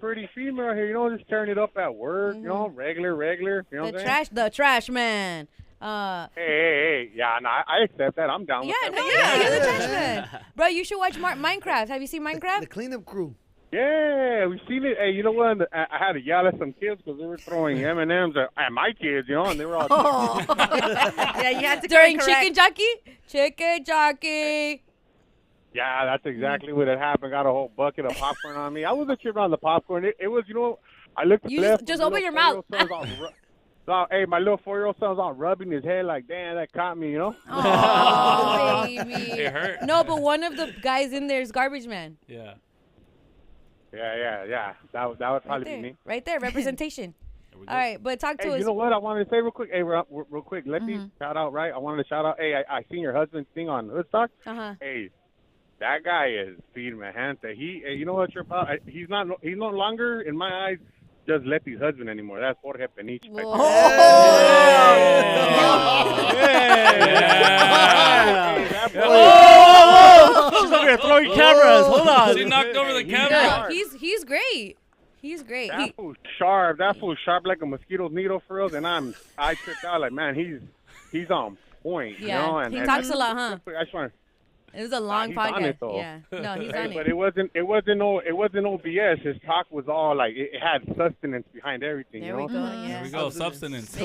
S9: pretty female here. You know, just turning it up at work. You know, regular. You know what I'm saying?
S4: The trash man.
S9: Hey. Yeah, no, I accept that. I'm down
S4: Yeah,
S9: with
S4: no,
S9: that.
S4: yeah, you're the trash man. Bro, you should watch Minecraft. Have you seen
S5: The
S4: Minecraft?
S5: cleanup crew.
S9: Yeah, we seen it. Hey, you know what? I had to yell at some kids because they were throwing M&Ms at my kids, you know, and they were all.
S3: Oh. Yeah, you had to
S4: During
S3: correct.
S4: Chicken Jockey? Chicken Jockey.
S9: Yeah, that's exactly what had happened. Got a whole bucket of popcorn on me. I wasn't tripping on the popcorn. It was, you know, I looked to
S4: You
S9: the left.
S4: just
S9: my
S4: open
S9: little
S4: your mouth.
S9: 4-year-old son's all hey, my little 4-year-old son's all rubbing his head like, damn, that caught me, you know?
S4: Oh, baby.
S1: It hurt.
S4: No, but one of the guys in there is Garbage Man.
S1: Yeah.
S9: Yeah. That would
S4: Right
S9: probably be
S4: there.
S9: me.
S4: Right there. Representation.
S1: There we go.
S4: All right, but talk to
S9: Hey,
S4: us.
S9: you know what I wanted to say real quick? Hey, real quick, let
S4: Mm-hmm.
S9: me shout out, right? I wanted to shout out. Hey, I seen your husband's thing on Hoodstock.
S4: Uh-huh.
S9: Hey, that guy is feeding my hand. Hey, you know what you're about? He's no longer, in my eyes, just Letty's husband anymore. That's Jorge Peniche. right
S4: Whoa.
S9: there. Hey,
S2: Oh! She's over here throwing cameras. Hold on.
S1: She knocked over the camera.
S4: Yeah, he's great. He's great.
S9: That fool's sharp. That fool's sharp like a mosquito's needle for real. And I tripped out like, man, he's on point.
S4: Yeah,
S9: you know? And,
S4: he
S9: and
S4: talks a lot, huh?
S9: I just want.
S4: It was a long
S9: he's on
S4: podcast.
S9: it, though.
S4: Yeah. No, he's
S9: Hey,
S4: on
S9: but
S4: it.
S9: it wasn't no BS. His talk was all like it had sustenance behind everything.
S4: There
S9: you
S4: we
S9: know?
S4: go.
S1: There
S4: Yeah.
S1: we go. Substance.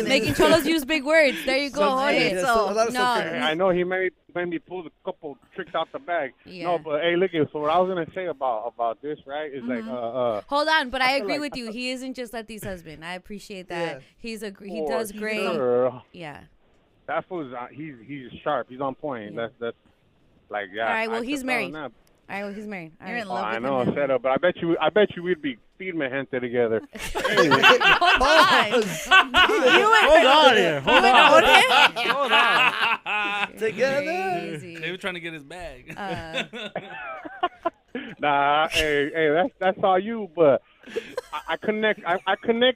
S4: Making cholos use big words. There you go. Jorge.
S5: Yeah, so a lot of stuff
S9: Hey, I know he made me pull a couple tricks out the bag.
S4: Yeah.
S9: No, but hey, look at so what I was gonna say about this, right? Is like
S4: Hold on, but I
S9: feel
S4: agree
S9: like-
S4: with you. He isn't just Letty's husband. I appreciate that.
S5: Yeah.
S4: He does great.
S9: Sure.
S4: Yeah.
S9: That fool's he's sharp. He's on point.
S4: Yeah.
S9: That's like yeah.
S4: All right, well,
S9: I
S4: he's
S9: tripped out on
S4: married.
S9: that.
S4: All right, well, he's married. All
S3: You're
S4: right.
S3: in love
S9: I
S3: with
S9: know,
S3: him.
S9: set up, but I bet you we'd be feeding my gente together.
S4: Hold on.
S2: Hold on here. Hold on. Hold on.
S5: Together.
S4: Easy.
S1: They were trying to get his bag.
S9: Nah, hey, that's all you. But I connect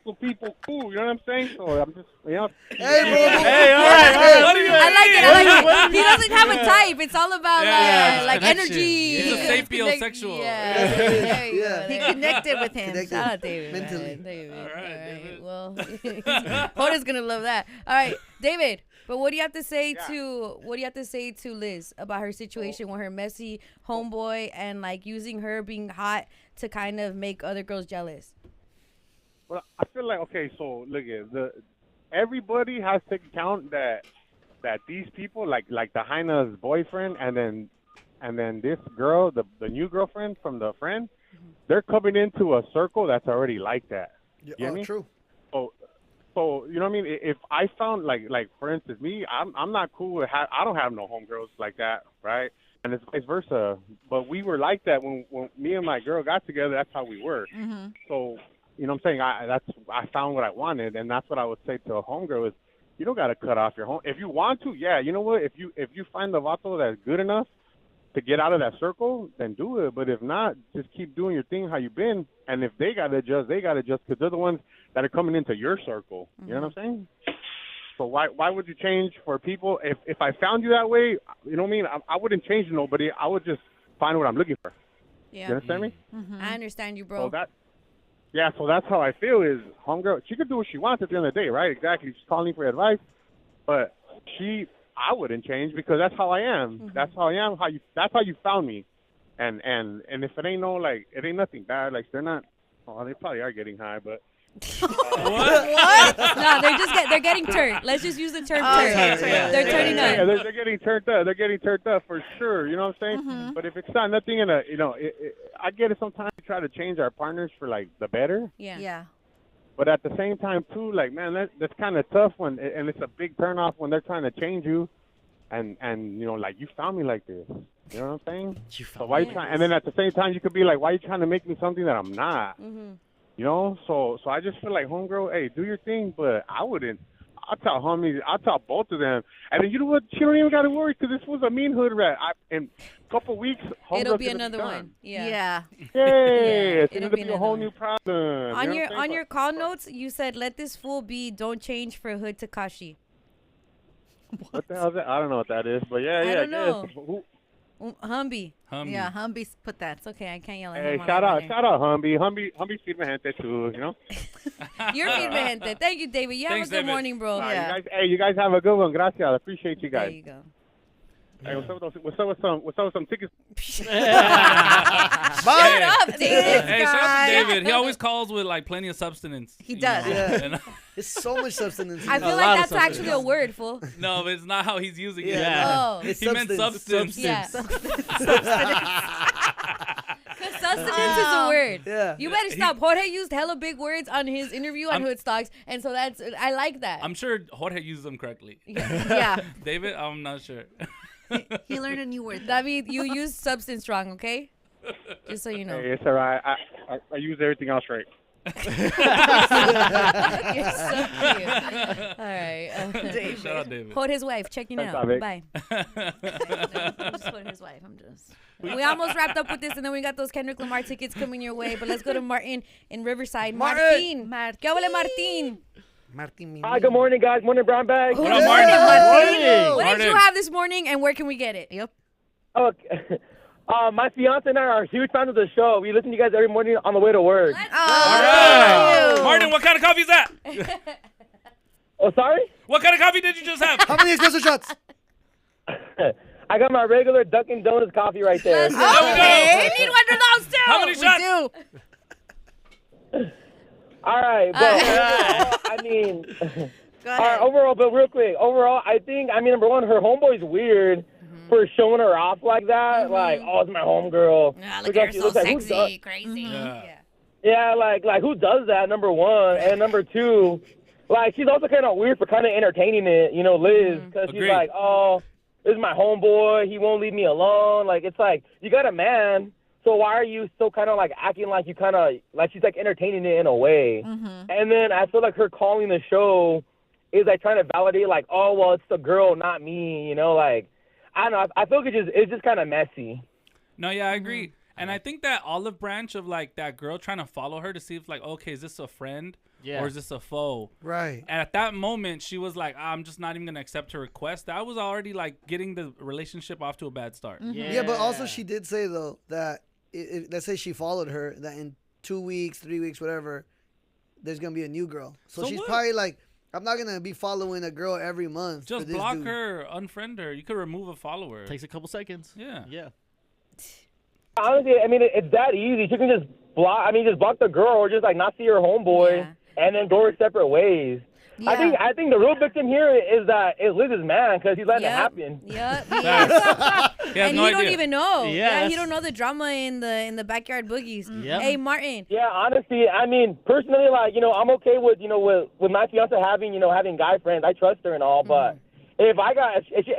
S9: with people cool. You know what I'm saying? So I'm just, you know.
S5: Hey, bro.
S2: Hey, all right.
S1: What do you
S4: I like it. He doesn't have a type. It's all about
S1: Yeah,
S4: like
S2: connection.
S4: energy.
S1: He's a
S4: Connect-
S1: sapiosexual.
S4: Yeah. There you
S5: Yeah.
S4: go.
S3: He
S4: There-
S3: connected with him.
S5: Connected.
S4: Shout out David.
S5: Mentally.
S4: Man. David.
S1: All right, David.
S4: Well, Hoda's gonna love that. All right, David. But what do you have to say to Liz about her situation with her messy homeboy and like using her being hot to kind of make other girls jealous?
S9: Well, I feel like okay. So look at everybody has to count that these people like the Heina's boyfriend and then this girl, the new girlfriend from the friend, they're coming into a circle that's already like that.
S5: Yeah,
S9: You know what I mean?
S5: true.
S9: So you know what I mean? If I found like for instance me, I'm not cool with I don't have no homegirls like that, right? And it's vice versa. But we were like that when me and my girl got together. That's how we were.
S3: Mm-hmm.
S9: So you know what I'm saying? I found what I wanted, and that's what I would say to a homegirl is you don't got to cut off your home if you want to. Yeah, you know what? If you find the vato that's good enough to get out of that circle, then do it. But if not, just keep doing your thing how you've been. And if they got to adjust, because they're the ones that are coming into your circle. You know what I'm saying? So why would you change for people? If I found you that way, you know what I mean? I wouldn't change nobody. I would just find what I'm looking for.
S4: Yeah.
S9: You understand me?
S4: I understand you,
S9: So
S4: bro.
S9: so that's how I feel. Is homegirl? She could do what she wants at the end of the day, right? Exactly. She's calling for advice, but I wouldn't change because that's how I am. That's how I am. That's how you found me, and if it ain't it ain't nothing bad. Like they're not. Oh, they probably are getting high, but.
S4: What? No, they're getting turned. Let's just use the term turned. They're turning up.
S9: Yeah, they're getting turned up. They're getting turned up for sure. You know what I'm saying? But if it's not nothing I get it. Sometimes we try to change our partners for the better.
S3: Yeah.
S9: But at the same time too, man, that's kind of tough and it's a big turnoff when they're trying to change you, and you found me like this. You know what I'm saying? So why you trying? And then at the same time, you could be like, why are you trying to make me something that I'm not? You know, so I just feel like homegirl, hey, do your thing, but I wouldn't. I'll tell homies, I'll tell both of them, and then you know what? She don't even got to worry because this was a mean hood rat. In a couple weeks,
S4: it'll be another one. Yeah.
S9: Hey, it's
S4: it'll
S9: gonna be a whole new problem.
S4: On your call notes, you said, "Let this fool be. Don't change for hood Takashi."
S9: What the hell is that? I don't know what that is, but yeah.
S4: I don't know.
S9: Who?
S4: Humby.
S3: Yeah, Humby's put that.
S4: It's okay. I can't yell at
S9: Hey,
S4: him.
S9: shout out Humby. Humby's feeding gente too, you know?
S4: You're feeding gente. Thank you, David. You have a good morning, bro.
S9: You guys have a good one. Gracias. I appreciate you guys.
S4: There you go.
S9: Hey, what's up with some tickets?
S4: Shut up, David.
S1: Hey, shout out to David. He always calls with plenty of substance.
S3: He does.
S5: Yeah. It's so much substance.
S4: I feel like that's actually a word, fool.
S1: No, but it's not how he's using it.
S5: Yeah.
S4: Oh.
S5: He
S1: meant substance.
S4: Yeah. Because sustenance is a word.
S5: Yeah.
S4: You better stop. Jorge used hella big words on his interview on Hood Stocks, and so I like that.
S1: I'm sure Jorge uses them correctly.
S3: Yeah.
S1: David, I'm not sure.
S3: He learned a new word.
S4: That means you use substance wrong, okay? Just so you know.
S9: Hey, it's all right. I use everything else right.
S4: You're so cute. All right.
S1: Shout out David.
S4: Quote his wife. Check you
S9: Thanks,
S4: now.
S9: David.
S4: Bye. I'm just quoting his wife. We almost wrapped up with this, and then we got those Kendrick Lamar tickets coming your way. But let's go to Martin in Riverside. Martin. ¿Qué habla, Martin?
S10: Hi, good morning, guys. Morning, brown bag.
S1: What up, Martin?
S4: What did you have this morning, and where can we get it?
S3: Yep.
S10: Okay. My fiance and I are huge fans of the show. We listen to you guys every morning on the way to work.
S1: All right. Martin, what kind of coffee is that?
S10: Oh, sorry?
S1: What kind of coffee did you just have?
S5: How many espresso shots?
S10: I got my regular Dunkin' Donuts coffee right there.
S4: Okay, need one of those too.
S1: How many shots?
S10: All right, but overall, I mean, all right, overall, but real quick, overall, I mean, number one, her homeboy's weird for showing her off like that. Like, oh, it's my homegirl.
S4: Look at her, so sexy, crazy.
S10: Yeah, like who does that? Number one, and number two, like she's also kind of weird for kind of entertaining it, you know, Liz, because she's like, oh, this is my homeboy. He won't leave me alone. Like, it's like you got a man. So why are you still kind of like acting like you kind of like she's like entertaining it in a way? And then I feel like her calling the show is like trying to validate like, oh well, it's the girl, not me. You know, like I don't know. I feel like it's just kind of messy.
S1: No, yeah, I agree. And I think that olive branch of like that girl trying to follow her to see if like, okay, is this a friend or is this a foe?
S5: Right.
S1: And at that moment, she was like, I'm just not even going to accept her request. That was already like getting the relationship off to a bad start.
S5: Yeah, but also she did say though that let's say she followed her, that in 2 weeks, 3 weeks, whatever, there's going to be a new girl. So she's probably like, I'm not going to be following a girl every month.
S1: Just block her, unfriend her. You could remove a follower.
S2: Takes a couple seconds.
S1: Yeah.
S2: Yeah.
S10: Honestly, I mean, it's that easy. She can just block. I mean, just block the girl or just like not see her homeboy and then go her separate ways. Yeah. I think the real victim here is Liz's man because he's letting it happen.
S4: Yep.
S1: And
S4: he don't even know.
S2: Yeah,
S4: he don't know the drama in the backyard boogies.
S2: Yep.
S4: Hey, Martin.
S10: Yeah, honestly, I mean, personally, like, you know, I'm okay with, you know, with my fiance having guy friends. I trust her and all, but if she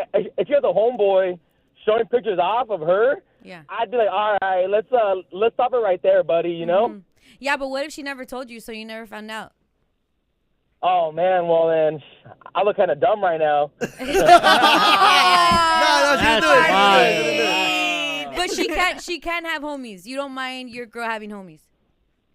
S10: has a homeboy showing pictures off of her, I'd be like, all right, let's stop it right there, buddy. You know?
S4: Yeah, but what if she never told you, so you never found out?
S10: Oh man, well then, I look kind of dumb right now.
S5: No, she do it.
S4: But she can have homies. You don't mind your girl having homies?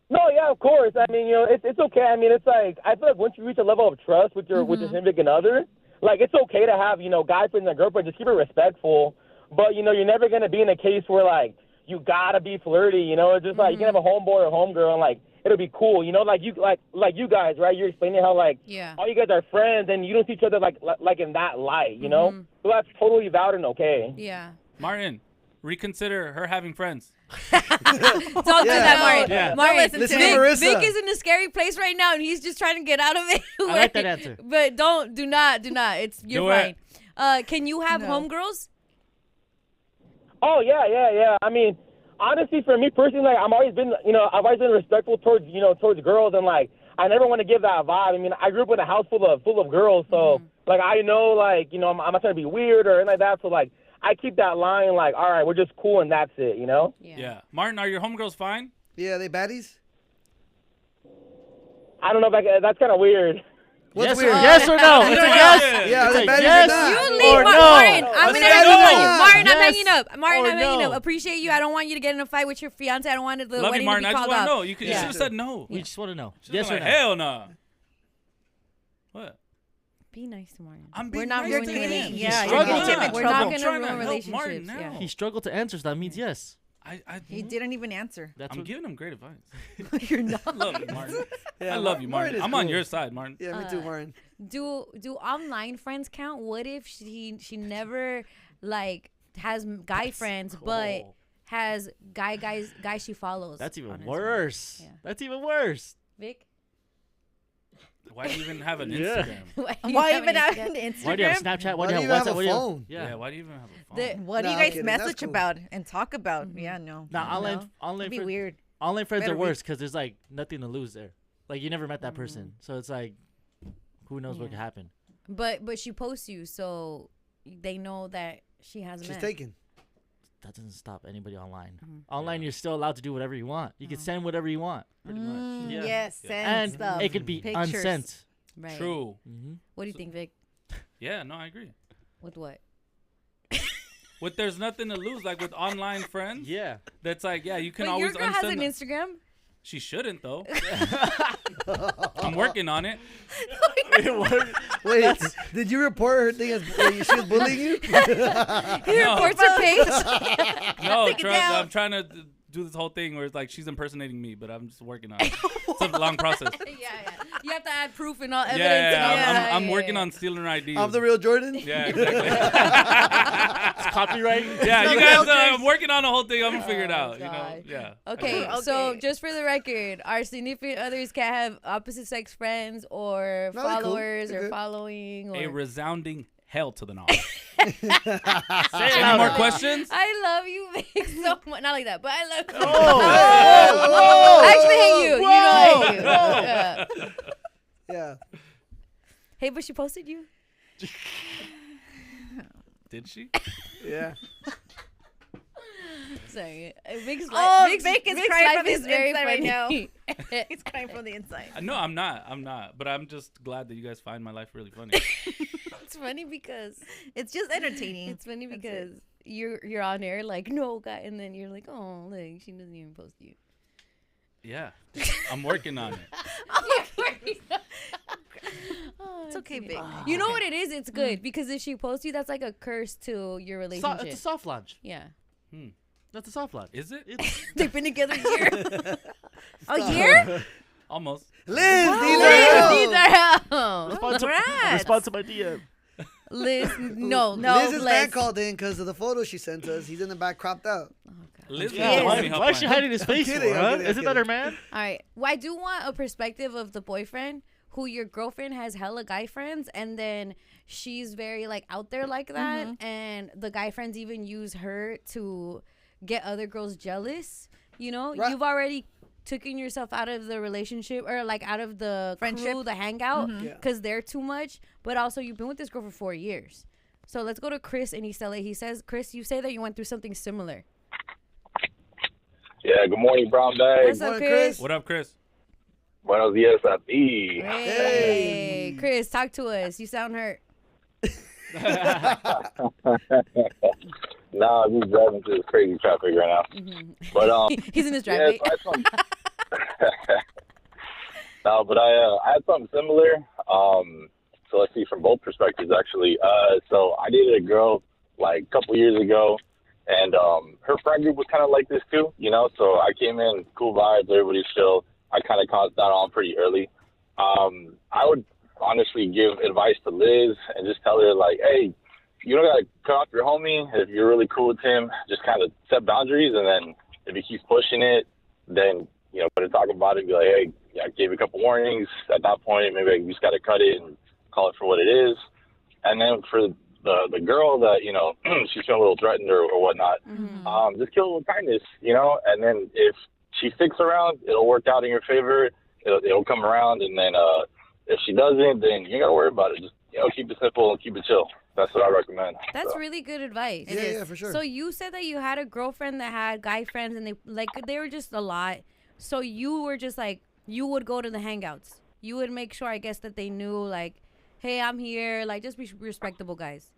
S10: No, yeah, of course. I mean, you know, it's okay. I mean, it's like I feel like once you reach a level of trust with your significant other, like it's okay to have, you know, guy friends and girlfriends. Just keep it respectful. But you know, you're never gonna be in a case where like you gotta be flirty. You know, it's just like you can have a homeboy or homegirl and like it'll be cool. You know, like you guys, right? You're explaining how like all you guys are friends and you don't see each other like in that light. You know, so that's totally valid and okay.
S4: Yeah.
S1: Martin, reconsider her having friends.
S4: Don't do that, Martin.
S1: Yeah.
S4: Martin,
S5: Listen to Marissa.
S4: Vic is in a scary place right now, and he's just trying to get out of it.
S2: I like that answer.
S4: But do not. You're fine. Can you have homegirls?
S10: Oh yeah. I mean, honestly, for me personally, like I've always been respectful towards girls, and like I never want to give that vibe. I mean, I grew up in a house full of girls, so like I know, like I'm not trying to be weird or anything like that. So like I keep that line like, all right, we're just cool and that's it, you know?
S1: Yeah. Martin, are your homegirls fine?
S5: Yeah, they baddies?
S10: I don't know if that's kind of weird.
S5: What's
S2: yes,
S5: weird?
S2: Yes or no? It's a yes.
S5: Yeah,
S2: it's
S5: they
S2: a
S5: baddies
S2: yes
S5: or not?
S4: You leave,
S2: or no.
S4: Martin. I'm gonna hang up on you. Martin,
S2: Yes
S4: I'm hanging up. Martin,
S2: or
S4: I'm hanging
S2: no.
S4: up. Appreciate you. I don't want you to get in a fight with your fiance. I don't want the
S1: Love you,
S4: wedding
S1: Martin.
S4: to
S1: I
S4: be
S1: just
S4: called
S1: want to
S4: off.
S1: know. You should have said no.
S2: We just want to know.
S1: Yes
S2: Yes or
S1: like,
S2: no?
S1: hell no. What?
S4: Be nice to Martin.
S1: I'm
S4: We're
S1: being
S4: not
S1: nice
S4: ruining
S1: to him.
S4: relationships.
S2: Yeah,
S3: you're
S2: struggle.
S3: getting him in
S4: We're
S3: trouble.
S4: not
S1: I'm
S4: gonna
S1: trying to
S4: ruin
S1: help Martin
S4: relationships.
S1: now.
S4: Yeah.
S2: He struggled to answer, so that means yes.
S3: He didn't even answer.
S1: I'm giving him great advice.
S3: You're not.
S1: I love you, Martin.
S5: Yeah,
S1: I love you, Martin.
S5: is
S1: I'm on
S5: cool.
S1: your side, Martin.
S5: Yeah, me too, Martin.
S4: Do online friends count? What if she never like has guy friends, but has guys she follows?
S2: That's even
S4: on Instagram?
S2: worse.
S4: Yeah.
S2: That's even worse.
S4: Vic,
S1: Why do you even have an
S2: Yeah.
S1: Instagram?
S3: Why even have an Instagram?
S2: Why do you have Snapchat?
S5: Why do you even have
S2: WhatsApp?
S5: a
S2: What do you
S5: phone?
S1: Yeah.
S2: Yeah.
S1: Why do you even have a phone?
S3: What do you
S5: Nah,
S3: guys
S5: I'm kidding. That's
S3: message
S5: cool.
S3: about and talk about? Yeah, no.
S2: Nah, online
S3: It'd be
S2: friends.
S3: weird.
S2: Online friends
S3: Better
S2: are
S3: be-
S2: worse because there's like nothing to lose there. Like you never met that person, so it's like, who knows what could happen?
S4: but she posts you, so they know that she has
S5: She's
S4: met.
S5: taken.
S2: That doesn't stop anybody online. Online, you're still allowed to do whatever you want. You can send whatever you want, pretty much. Yeah.
S3: Yes, send
S2: And
S3: stuff.
S2: it could be
S3: Pictures.
S2: unsent.
S4: Right.
S1: True.
S4: What do you think, Vic?
S1: Yeah, no, I agree.
S4: With what?
S1: With there's nothing to lose, like with online friends.
S2: Yeah.
S1: That's like, yeah, you can
S4: But
S1: always
S4: your girl has
S1: unsend
S4: an
S1: them.
S4: Instagram.
S1: She shouldn't though. I'm working on it.
S5: Wait, did you report her thing as she was bullying you?
S4: He reports her page.
S1: No,
S3: Take it down.
S1: I'm trying to do this whole thing where it's like she's impersonating me, but I'm just working on it. It's a long process.
S4: yeah. You have to add proof and all evidence.
S1: Yeah,
S4: and all
S1: I'm working on stealing her ID.
S5: I'm the real Jordan?
S1: Yeah, exactly.
S2: It's copyright.
S1: Yeah, you guys, I'm working on the whole thing. I'm gonna figure it out. You know,
S4: God.
S1: yeah.
S4: Okay,
S3: Okay.
S4: so just for the record, our significant others can't have opposite sex friends or
S5: No, they're cool.
S4: followers
S5: They're
S4: or
S5: good.
S4: following.
S1: A
S4: Or
S1: resounding hell to the no.
S2: Say it
S1: Any
S2: louder.
S1: more questions?
S4: I love you Vic, so much. Not like that, but I love you.
S2: Oh.
S4: I actually hate you. You know I hate you. Yeah.
S5: Yeah.
S4: Hey, but she posted you.
S1: Did she?
S5: Yeah.
S4: Sorry. Vic's
S3: Oh,
S4: Vic's,
S3: Vic is
S4: Vic's
S3: crying
S4: life
S3: from
S4: is
S3: his
S4: very
S3: inside right now.
S4: funny.
S3: He's crying from the inside.
S1: No, I'm not. But I'm just glad that you guys find my life really funny.
S4: It's funny because
S3: It's just entertaining.
S4: it's funny because you're on air like no guy, and then you're like, oh, look, she doesn't even post you.
S1: Yeah, I'm working on it.
S4: Oh,
S3: It's okay,
S4: funny.
S3: Vic.
S4: You know what it is? It's good because if she posts you, that's like a curse to your relationship.
S2: It's a soft launch.
S4: Yeah.
S2: That's a soft launch.
S1: Is it?
S4: They've been together a year. A year?
S1: Almost.
S5: Liz,
S4: Liz
S5: these are
S4: needs our help.
S2: Respond to my DM.
S4: Liz, no.
S5: Liz's man
S4: Liz.
S5: called in because of the photo she sent us. He's in the back cropped out.
S1: Liz
S2: Yeah,
S1: wants
S2: why,
S1: me
S2: why is she
S1: helpline.
S2: hiding his face
S5: kidding,
S2: for,
S5: I'm
S2: huh?
S5: kidding, I'm
S2: Isn't that her
S5: kidding.
S2: man?
S4: All right. Well, I do want a perspective of the boyfriend who your girlfriend has hella guy friends, and then she's very like out there like that, and the guy friends even use her to get other girls jealous. You know,
S5: Right.
S4: you've already taken yourself out of the relationship or like out of the
S3: Friendship.
S4: crew, the hangout,
S5: Yeah.
S4: because they're too much. But also, you've been with this girl for 4 years. So let's go to Chris in East LA. He says, Chris, you say that you went through something similar.
S11: Yeah, good morning, Brown Bag.
S4: What's up,
S5: Morning,
S4: Chris?
S1: What up, Chris?
S11: Buenos dias a ti.
S4: Hey, Chris, talk to us. You sound hurt.
S11: Nah, I'm just driving through this crazy traffic right now. But
S4: He's in his
S11: yeah,
S4: driveway.
S11: so I had something. No, but I had something similar. So let's see from both perspectives actually. So I dated a girl like a couple years ago, and her friend group was kind of like this too, you know. So I came in, cool vibes, everybody's chill. I kind of caught that on pretty early. I would honestly give advice to Liz and just tell her like, hey, you don't gotta cut off your homie. If you're really cool with him, just kind of set boundaries, and then if he keeps pushing it, then you know, better talk about it. And be like, hey, yeah, I gave you a couple warnings. At that point, maybe I just gotta cut it and call it for what it is. And then for the girl that, you know, she's feeling a little threatened or whatnot, just kill it with kindness, you know. And then if she sticks around, it'll work out in your favor. It'll come around, and then if she doesn't, then you gotta worry about it. Just, you know, keep it simple and keep it chill. That's what I recommend.
S4: That's really good advice.
S5: Yeah, for sure.
S4: So you said that you had a girlfriend that had guy friends, and they were just a lot. So you were just like, you would go to the hangouts. You would make sure, I guess, that they knew like, hey, I'm here. Like, just be respectable guys.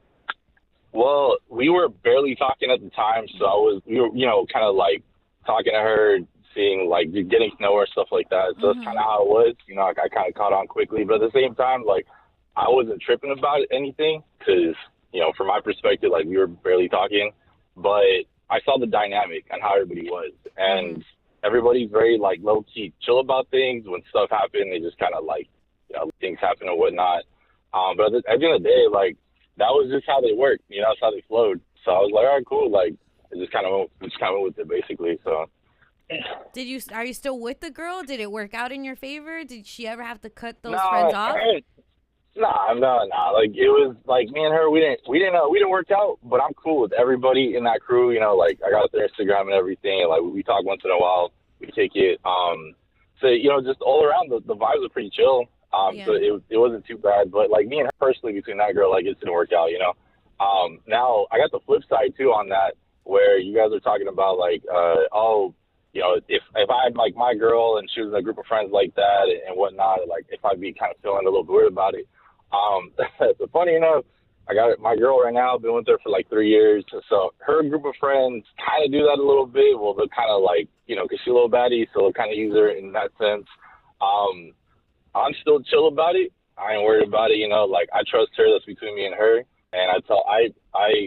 S11: Well, we were barely talking at the time, so we were, you know, kind of like talking to her, seeing like getting to know her, stuff like that. So that's kind of how it was. You know, like, I kind of caught on quickly, but at the same time, like, I wasn't tripping about anything because, you know, from my perspective, like, we were barely talking, but I saw the dynamic and how everybody was, and everybody's very like low key, chill about things. When stuff happened, they just kind of like, you know, things happen or whatnot. But at the end of the day, like, that was just how they worked. You know, that's how they flowed. So I was like, all right, cool. Like, it just kind of went with it, basically. So.
S4: Are you still with the girl? Did it work out in your favor? Did she ever have to cut those friends off?
S11: No. Like, it was like me and her. We didn't work out, but I'm cool with everybody in that crew. You know, like, I got their Instagram and everything. And, like, we talk once in a while. We kick it. So, you know, just all around the vibes were pretty chill. So it wasn't too bad. But like, me and her personally, between that girl, like, it didn't work out. You know. Now I got the flip side too on that, where you guys are talking about like, you know, if I had like my girl and she was in a group of friends like that and whatnot, like, if I'd be kind of feeling a little weird about it. So funny enough, I got my girl right now, been with her for like 3 years. So her group of friends kind of do that a little bit. Well, they're kind of like, you know, because she's a little baddie, so they'll kind of use her in that sense. I'm still chill about it. I ain't worried about it, you know. Like, I trust her. That's between me and her. And I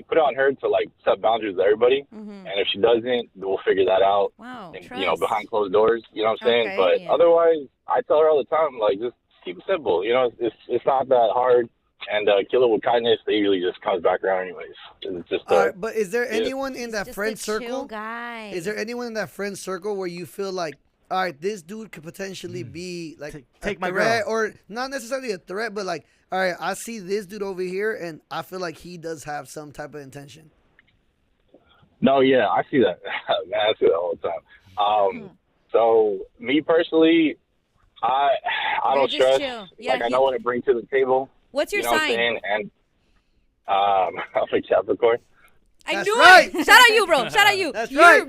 S11: put it on her to like set boundaries with everybody. And if she doesn't, we'll figure that out.
S4: Wow,
S11: and, you know, behind closed doors. You know what I'm saying? But otherwise, I tell her all the time, like, just keep it simple. You know, it's not that hard. And kill it with kindness. They usually just comes back around anyways. It's just.
S5: But is there anyone in that friend circle?
S4: Chill guy.
S5: Is there anyone in that friend circle where you feel like, all right, this dude could potentially be like
S2: take
S5: a
S2: my
S5: threat,
S2: girl,
S5: or not necessarily a threat, but like, all right, I see this dude over here, and I feel like he does have some type of intention.
S11: No, yeah, I see that. Man, I see that all the time. So me personally, I don't stress.
S4: Chill. Yeah,
S11: like, I know what to bring to the table.
S4: What's your
S11: you know
S4: sign?
S11: What I'm saying? And I'm a Capricorn.
S4: I knew it. Shout out you, bro. Shout out you.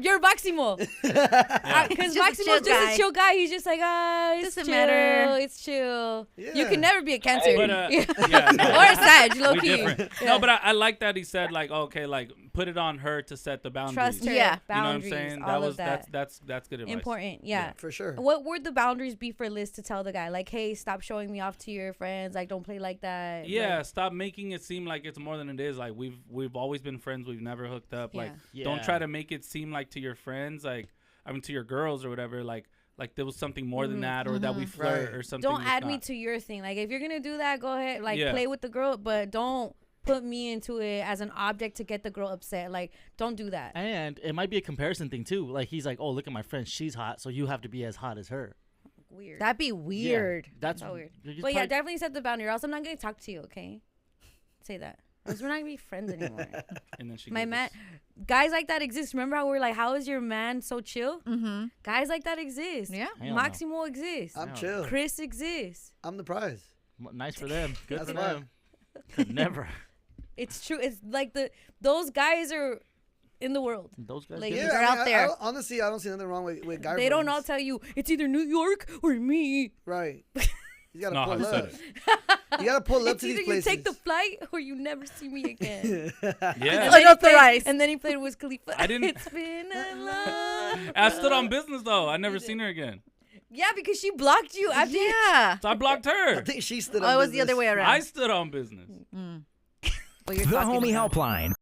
S4: You're Maximo. Because Maximo's just a chill guy. He's just like, it's
S3: Doesn't
S4: chill.
S3: matter.
S4: It's chill.
S5: Yeah.
S4: You can never be a Cancer.
S1: But,
S4: or a Sag, low key.
S1: No, but I like that he said like, okay, like, put it on her to set the boundaries.
S4: Trust her.
S3: Yeah.
S4: Boundaries.
S1: You know what I'm saying?
S4: All of that.
S1: That's good advice.
S4: Important. Yeah.
S5: For sure.
S4: What would the boundaries be for Liz to tell the guy? Like, hey, stop showing me off to your friends. Like, don't play like that.
S1: Yeah,
S4: like,
S1: stop making it seem like it's more than it is. Like, we've always been friends. We've never hooked up. Like, don't try to make it seem like to your friends, like, I mean, to your girls or whatever, like there was something more than that, or that we flirt or something.
S4: Don't add me to your thing. Like, if you're gonna do that, go ahead. Like, play with the girl, but don't put me into it as an object to get the girl upset. Like, don't do that.
S2: And it might be a comparison thing too. Like, he's like, oh, look at my friend, she's hot, so you have to be as hot as her.
S4: Weird.
S3: That'd be weird.
S2: Yeah, that's
S4: so weird. But yeah, definitely set the boundary, or else I'm not gonna talk to you. Okay, say that. Because we're not gonna be friends anymore.
S1: And then she
S4: my man, guys like that exist. Remember how we were like, how is your man so chill?
S3: Mm-hmm.
S4: Guys like that exist.
S3: Yeah.
S4: Maximo exists.
S5: I'm chill.
S4: Chris exists.
S5: I'm the prize.
S2: Nice for them. Good
S5: That's
S2: for
S5: right.
S2: them. Could never.
S4: It's true. It's like those guys are in the world.
S2: Those guys.
S4: Like,
S5: Yeah,
S4: they're
S3: out there.
S5: Honestly, I don't see nothing wrong with guy
S4: They don't
S5: friends.
S4: all tell you it's either New York or me.
S5: Right. You gotta
S1: No,
S5: pull
S1: I
S5: up.
S1: said
S5: You gotta pull up
S4: It's
S5: to these
S4: either
S5: places.
S4: you take the flight or you never see me again.
S1: Yeah.
S3: Unauthorized.
S4: And then he played Wiz Khalifa.
S1: I didn't-
S4: It's been a long.
S1: I stood on business though. I never seen her again.
S4: Yeah, because she blocked you. After
S3: Yeah.
S1: So I blocked her.
S5: I think she stood
S3: Oh,
S5: on
S3: it was the
S5: business.
S3: other way around.
S1: I stood on business.
S3: Well, you're
S12: The
S3: talking
S12: Homie
S3: about-
S12: Helpline.